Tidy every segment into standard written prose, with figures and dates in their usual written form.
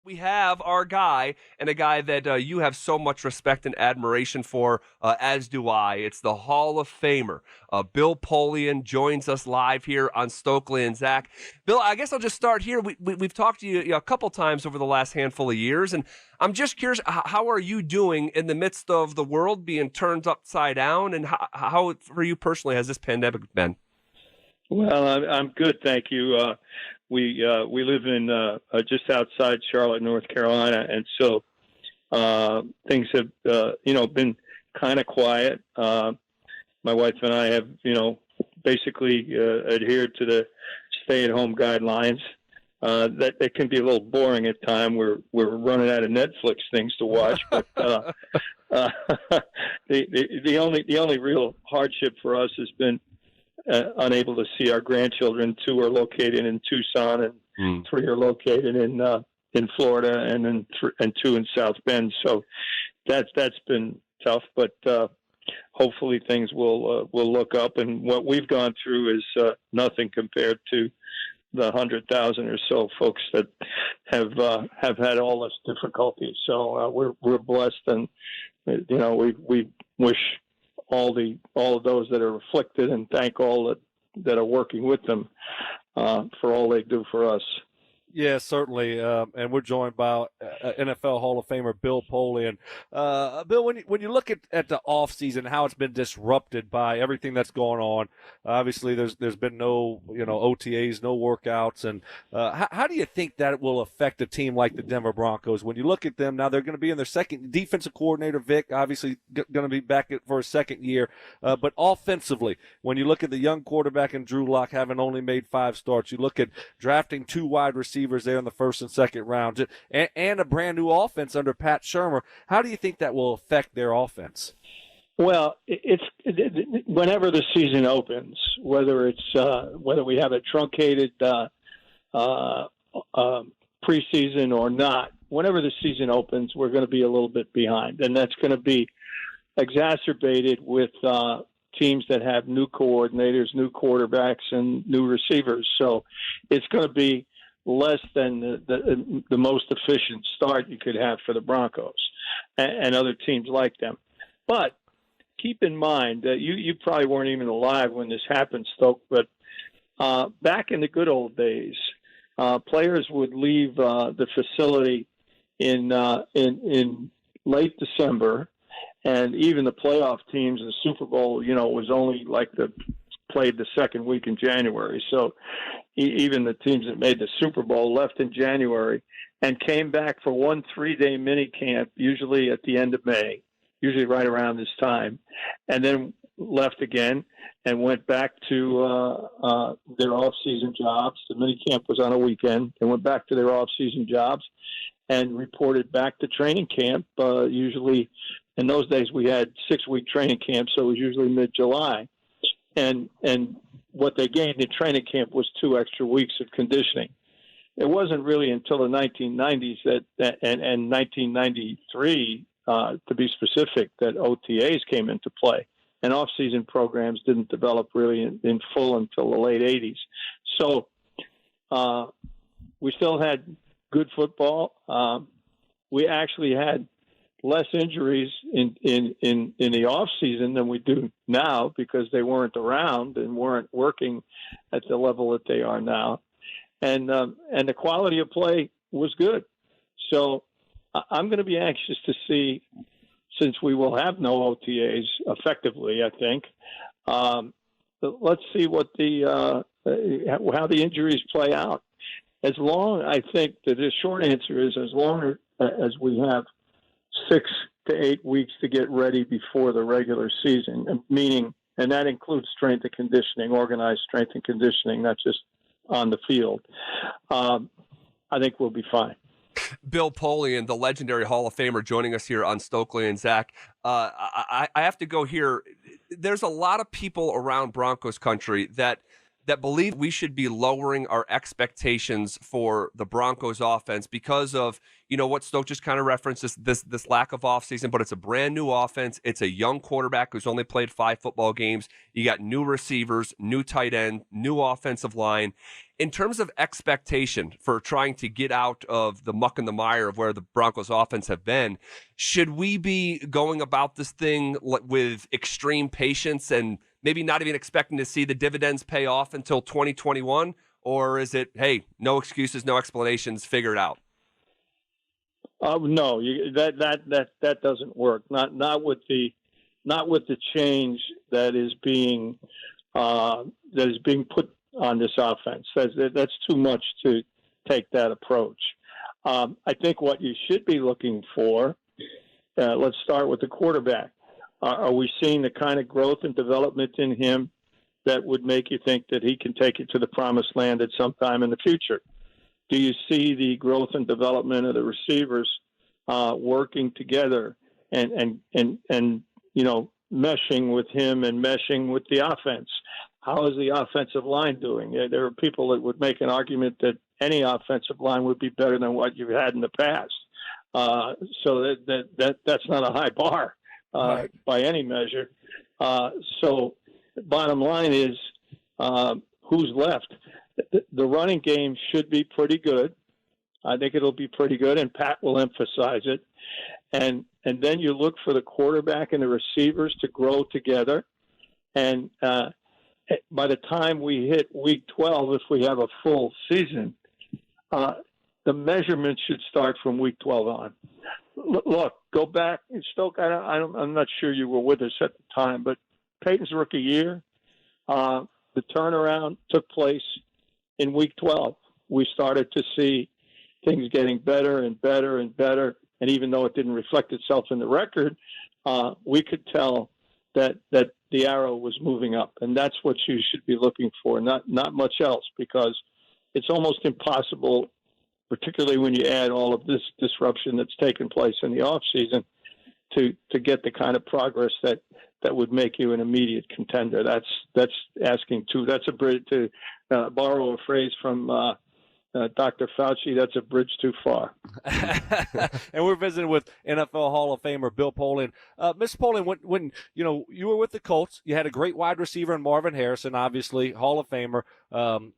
We have our guy, and a guy that you have so much respect and admiration for, as do I. It's the Hall of Famer. Bill Polian joins us live here on Stokley and Zach. Bill, I guess I'll just start here. We've talked to you a couple times over the last handful of years, and I'm just curious, how are you doing in the midst of the world being turned upside down, and how for you personally, has this pandemic been? Well, I'm good, thank you. We live in just outside Charlotte, North Carolina, and so things have been kind of quiet. My wife and I have basically adhered to the stay-at-home guidelines. That can be a little boring at times. We're running out of Netflix things to watch, but the only real hardship for us has been unable to see our grandchildren. 2 are located in Tucson, and 3 are located in Florida, and 2 in South Bend. So that's been tough, but hopefully things will look up. And what we've gone through is nothing compared to the 100,000 or so folks that have had all this difficulty. So we're blessed, and we wish all of those that are afflicted, and thank all that are working with them for all they do for us. Yeah, certainly. And we're joined by NFL Hall of Famer Bill Polian. Bill, when you look at the offseason, how it's been disrupted by everything that's going on, obviously there's been no OTAs, no workouts, and how do you think that will affect a team like the Denver Broncos? When you look at them now, they're going to be in their second defensive coordinator, Vic, obviously going to be back for a second year, but offensively, when you look at the young quarterback in Drew Lock having only made 5 starts, you look at drafting 2 wide receivers there in the first and second round, and a brand new offense under Pat Shurmur. How do you think that will affect their offense? Well, it's whenever the season opens, whether we have a truncated preseason or not, whenever the season opens, we're going to be a little bit behind, and that's going to be exacerbated with teams that have new coordinators, new quarterbacks, and new receivers. So it's going to be less than the most efficient start you could have for the Broncos and other teams like them. But keep in mind that you probably weren't even alive when this happened, Stoke, but back in the good old days, players would leave the facility in late December, and even the playoff teams, the Super Bowl, was only played the second week in January. So even the teams that made the Super Bowl left in January and came back for 1 3-day mini camp, usually at the end of May, usually right around this time, and then left again and went back to their off-season jobs. The mini camp was on a weekend. They went back to their off-season jobs and reported back to training camp. Usually in those days we had 6-week training camps, so it was usually mid-July. And what they gained in training camp was 2 extra weeks of conditioning. It wasn't really until the 1990s and 1993, to be specific, that OTAs came into play. And off-season programs didn't develop really in full until the late 80s. So we still had good football. We actually had less injuries in the off season than we do now because they weren't around and weren't working at the level that they are now, and the quality of play was good. So I'm going to be anxious to see, since we will have no OTAs effectively, I think. Let's see what how the injuries play out. I think that the short answer is as long as we have 6 to 8 weeks to get ready before the regular season, meaning, and that includes strength and conditioning, organized strength and conditioning, not just on the field. I think we'll be fine. Bill Polian, the legendary Hall of Famer, joining us here on Stokley and Zach. I have to go here. There's a lot of people around Broncos country that believe we should be lowering our expectations for the Broncos offense because of, what Stoke just kind of referenced, this lack of offseason, but it's a brand new offense. It's a young quarterback who's only played 5 football games. You got new receivers, new tight end, new offensive line. In terms of expectation for trying to get out of the muck and the mire of where the Broncos offense have been, should we be going about this thing with extreme patience and maybe not even expecting to see the dividends pay off until 2021? Or is it, hey, no excuses, no explanations, figure it out? No, that doesn't work. Not with the change that is being put on this offense. That's too much to take that approach. I think what you should be looking for. Let's start with the quarterback. Are we seeing the kind of growth and development in him that would make you think that he can take it to the promised land at some time in the future? Do you see the growth and development of the receivers working together and meshing with him and meshing with the offense? How is the offensive line doing? There are people that would make an argument that any offensive line would be better than what you've had in the past. So that's not a high bar Right. by any measure. So bottom line is who's left. The running game should be pretty good. I think it'll be pretty good, and Pat will emphasize it. And then you look for the quarterback and the receivers to grow together. And by the time we hit week 12, if we have a full season, the measurement should start from week 12 on. Look, go back. Stoke, I'm not sure you were with us at the time, but Peyton's rookie year, the turnaround took place in week 12. We started to see things getting better and better and better. And even though it didn't reflect itself in the record, we could tell that the arrow was moving up. And that's what you should be looking for, not much else, because it's almost impossible, particularly when you add all of this disruption that's taken place in the offseason, to get the kind of progress that would make you an immediate contender. That's asking too. That's a bridge, to borrow a phrase from Dr. Fauci, that's a bridge too far. And we're visiting with NFL Hall of Famer Bill Polian. Mr. Polian, when you were with the Colts, you had a great wide receiver in Marvin Harrison, obviously Hall of Famer.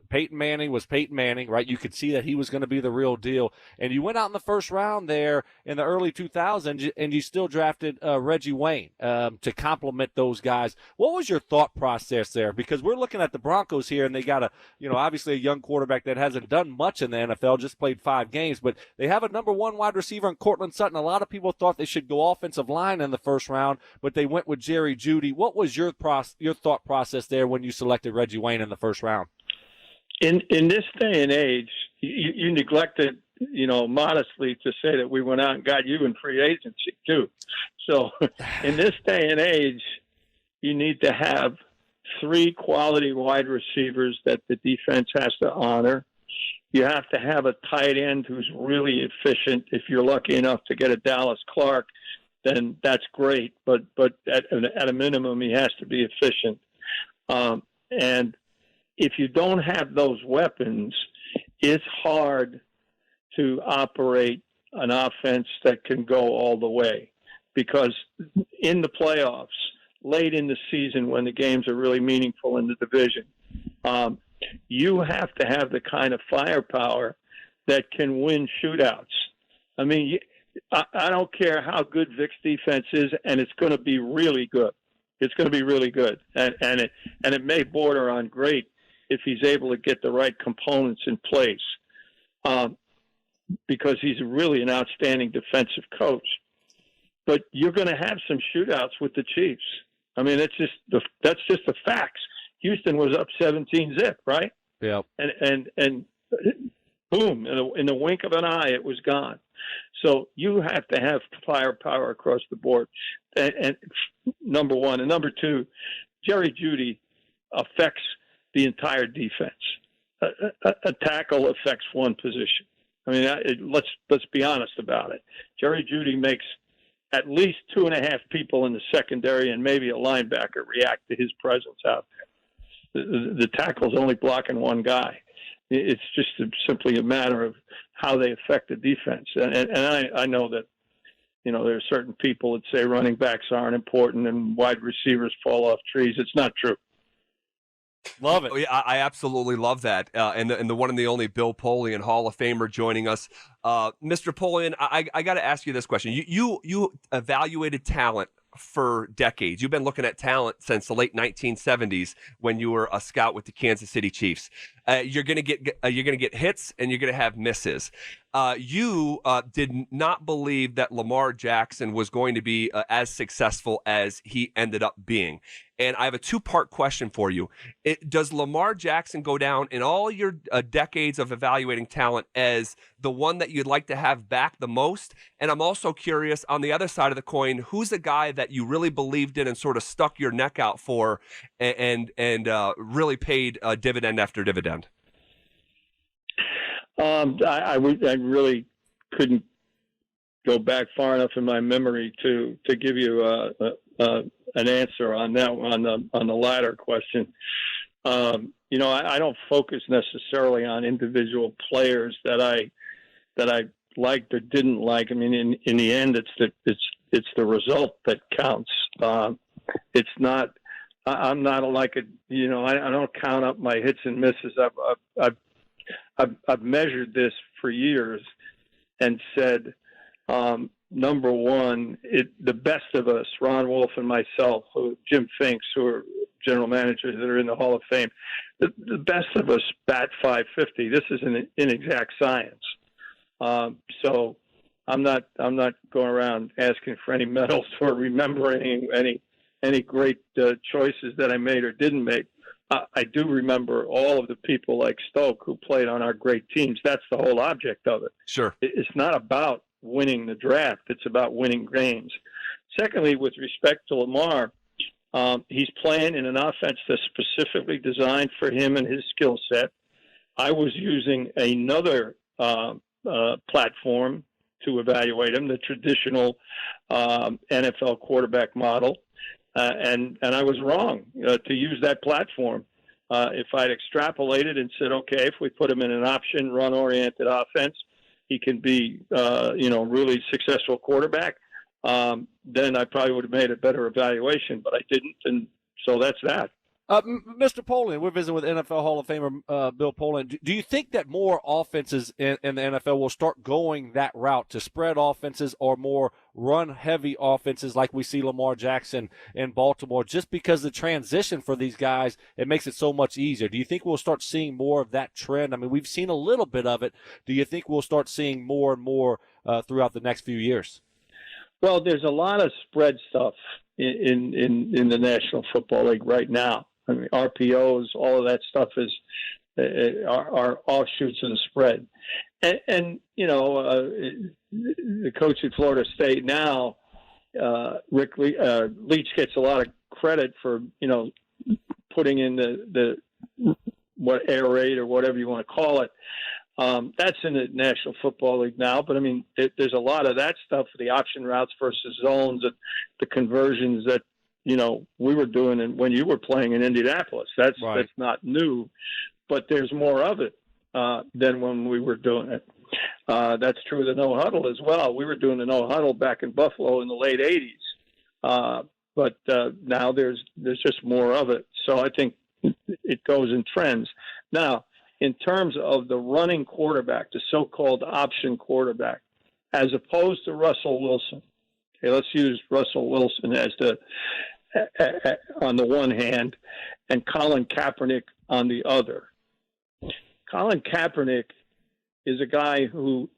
Peyton Manning was Peyton Manning, right? You could see that he was going to be the real deal. And you went out in the first round there in the early 2000s, and you still drafted Reggie Wayne to complement those guys. What was your thought process there? Because we're looking at the Broncos here, and they got obviously a young quarterback that hasn't done much in the NFL, just played 5 games, but they have a number 1 wide receiver in Cortland Sutton. A lot of people thought they should go offensive line in the first round, but they went with Jerry Jeudy. What was your thought process there when you selected Reggie Wayne in the first round? In this day and age, you neglected, modestly to say that we went out and got you in free agency too. So in this day and age, you need to have 3 quality wide receivers that the defense has to honor. You have to have a tight end who's really efficient. If you're lucky enough to get a Dallas Clark, then that's great. But at a minimum, he has to be efficient. And if you don't have those weapons, it's hard to operate an offense that can go all the way. Because in the playoffs, late in the season when the games are really meaningful in the division, you have to have the kind of firepower that can win shootouts. I mean, I don't care how good Vic's defense is, and it's going to be really good. It's going to be really good, and it may border on great if he's able to get the right components in place, because he's really an outstanding defensive coach. But you're going to have some shootouts with the Chiefs. I mean, that's just the facts. Houston was up 17-0, right? Yeah. And boom, in the wink of an eye, it was gone. So you have to have firepower across the board. And number one. And number two, Jerry Jeudy affects the entire defense. A tackle affects one position. I mean, let's be honest about it. Jerry Jeudy makes at least 2.5 people in the secondary and maybe a linebacker react to his presence out there. The tackle's only blocking one guy. It's just simply a matter of how they affect the defense. And I know that, there are certain people that say running backs aren't important and wide receivers fall off trees. It's not true. Love it. Oh, yeah, I absolutely love that. And the one and the only Bill Polian, Hall of Famer, joining us. Mr. Polian, I got to ask you this question. You evaluated talent for decades. You've been looking at talent since the late 1970s when you were a scout with the Kansas City Chiefs. You're gonna get hits and you're gonna have misses. You did not believe that Lamar Jackson was going to be as successful as he ended up being. And I have a two-part question for you. Does Lamar Jackson go down in all your decades of evaluating talent as the one that you'd like to have back the most? And I'm also curious, on the other side of the coin, who's the guy that you really believed in and sort of stuck your neck out for and really paid dividend after dividend? I really couldn't go back far enough in my memory to give you an answer on that on the latter question. I don't focus necessarily on individual players that I liked or didn't like. I mean, in the end, it's the result that counts. It's not. I'm not like I don't count up my hits and misses. I've measured this for years and said, number one, the best of us, Ron Wolf and myself, Jim Finks, who are general managers that are in the Hall of Fame, the best of us bat .550. This is an inexact science. So I'm not going around asking for any medals or remembering any great choices that I made or didn't make. I do remember all of the people like Stoke who played on our great teams. That's the whole object of it. Sure. It's not about winning the draft. It's about winning games. Secondly, with respect to Lamar, he's playing in an offense that's specifically designed for him and his skill set. I was using another platform to evaluate him, the traditional NFL quarterback model. And I was wrong to use that platform. If I'd extrapolated and said, okay, if we put him in an option run-oriented offense, he can be, really successful quarterback, then I probably would have made a better evaluation, but I didn't. And so that's that. Mr. Polian, we're visiting with NFL Hall of Famer Bill Polian. Do you think that more offenses in the NFL will start going that route to spread offenses or more run-heavy offenses like we see Lamar Jackson in Baltimore, just because the transition for these guys, it makes it so much easier? Do you think we'll start seeing more of that trend? I mean, we've seen a little bit of it. Do you think we'll start seeing more and more throughout the next few years? Well, there's a lot of spread stuff in the National Football League right now. I mean, RPOs, all of that stuff are offshoots of the spread. And the coach at Florida State now, Rick Leach, gets a lot of credit for, putting in the what air raid or whatever you want to call it. That's in the National Football League now, but I mean, there's a lot of that stuff, the option routes versus zones, the conversions that, we were doing and when you were playing in Indianapolis. That's not new, but there's more of it than when we were doing it. That's true of the no huddle as well. We were doing the no huddle back in Buffalo in the late 80s, but now there's just more of it. So I think it goes in trends. Now, in terms of the running quarterback, the so-called option quarterback, as opposed to Russell Wilson. Okay, let's use Russell Wilson as on the one hand, and Colin Kaepernick on the other. Colin Kaepernick is a guy who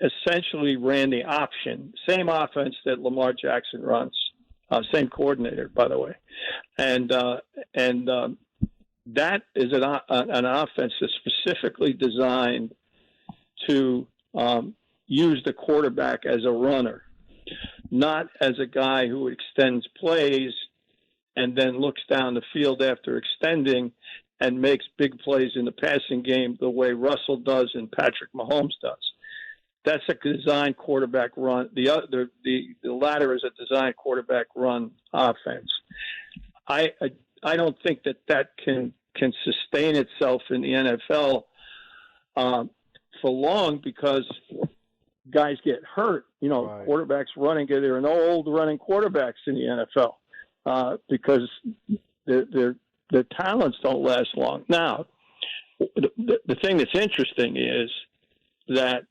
essentially ran the option, same offense that Lamar Jackson runs, same coordinator, by the way, and that is an offense that's specifically designed to use the quarterback as a runner, not as a guy who extends plays and then looks down the field after extending and makes big plays in the passing game the way Russell does and Patrick Mahomes does. That's a design quarterback run. The latter is a design quarterback run offense. I don't think that can sustain itself in the NFL for long because guys get hurt. Right. Quarterbacks running. There are no old running quarterbacks in the NFL because they're the talents don't last long. Now, the thing that's interesting is that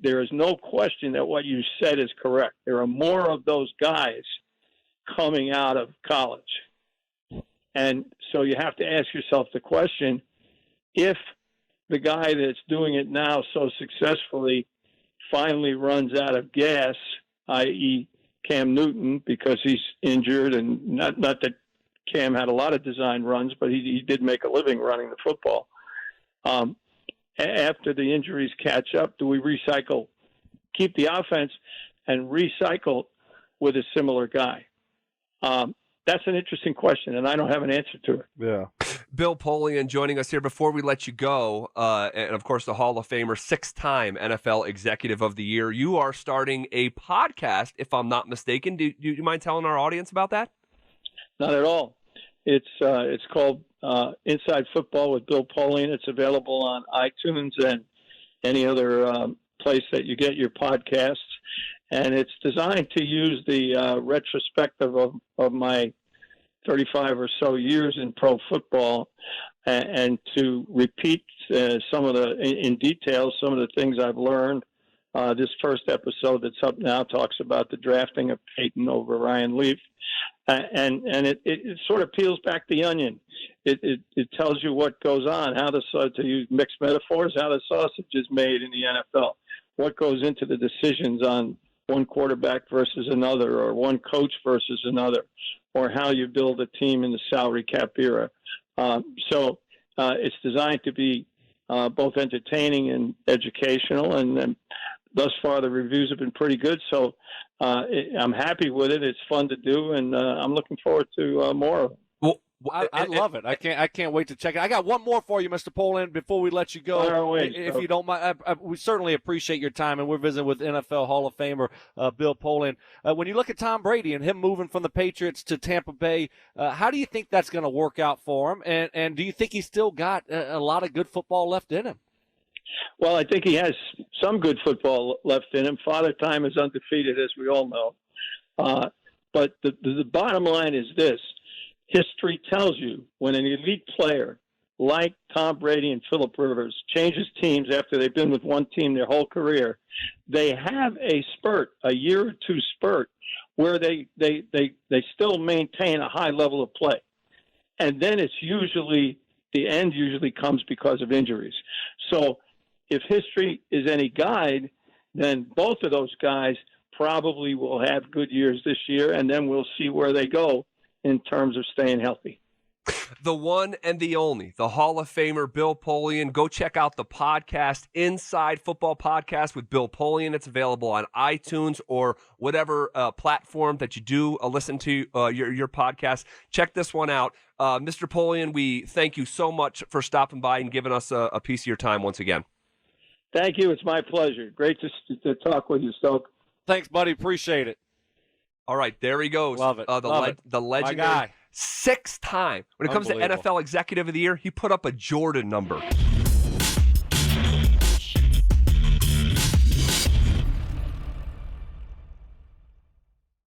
there is no question that what you said is correct. There are more of those guys coming out of college. And so you have to ask yourself the question, if the guy that's doing it now so successfully finally runs out of gas, i.e. Cam Newton, because he's injured, and not that Cam had a lot of design runs, but he did make a living running the football. After the injuries catch up, do we keep the offense and recycle with a similar guy? That's an interesting question, and I don't have an answer to it. Yeah. Bill Polian joining us here. Before we let you go, and of course the Hall of Famer, 6-time NFL Executive of the Year, you are starting a podcast, if I'm not mistaken. Do you mind telling our audience about that? Not at all. It's called Inside Football with Bill Polian. It's available on iTunes and any other place that you get your podcasts. And it's designed to use the retrospective of my 35 or so years in pro football and to repeat in detail some of the things I've learned. This first episode that's up now talks about the drafting of Peyton over Ryan Leaf. And it sort of peels back the onion. It tells you what goes on, to use mixed metaphors, how the sausage is made in the NFL, what goes into the decisions on one quarterback versus another, or one coach versus another, or how you build a team in the salary cap era. So it's designed to be both entertaining and educational, and thus far the reviews have been pretty good. So I'm happy with it. It's fun to do, and I'm looking forward to more of it. I love it. I can't wait to check it. I got one more for you, Mr. Polian, before we let you go. If you don't mind, we certainly appreciate your time, and we're visiting with NFL Hall of Famer Bill Polian. When you look at Tom Brady and him moving from the Patriots to Tampa Bay, how do you think that's going to work out for him? And do you think he's still got a lot of good football left in him? Well, I think he has some good football left in him. Father Time is undefeated, as we all know. But the bottom line is this. History tells you when an elite player like Tom Brady and Phillip Rivers changes teams after they've been with one team their whole career, they have a spurt, a year or two spurt, where they still maintain a high level of play. And then the end usually comes because of injuries. So if history is any guide, then both of those guys probably will have good years this year, and then we'll see where they go in terms of staying healthy. The one and the only, the Hall of Famer, Bill Polian. Go check out the podcast, Inside Football Podcast with Bill Polian. It's available on iTunes or whatever platform that you do listen to your podcast. Check this one out. Mr. Polian, we thank you so much for stopping by and giving us a piece of your time once again. Thank you. It's my pleasure. Great to talk with you, Stoke. Thanks, buddy. Appreciate it. All right, there he goes. Love it. The legendary 6-time. When it comes to NFL Executive of the Year, he put up a Jordan number.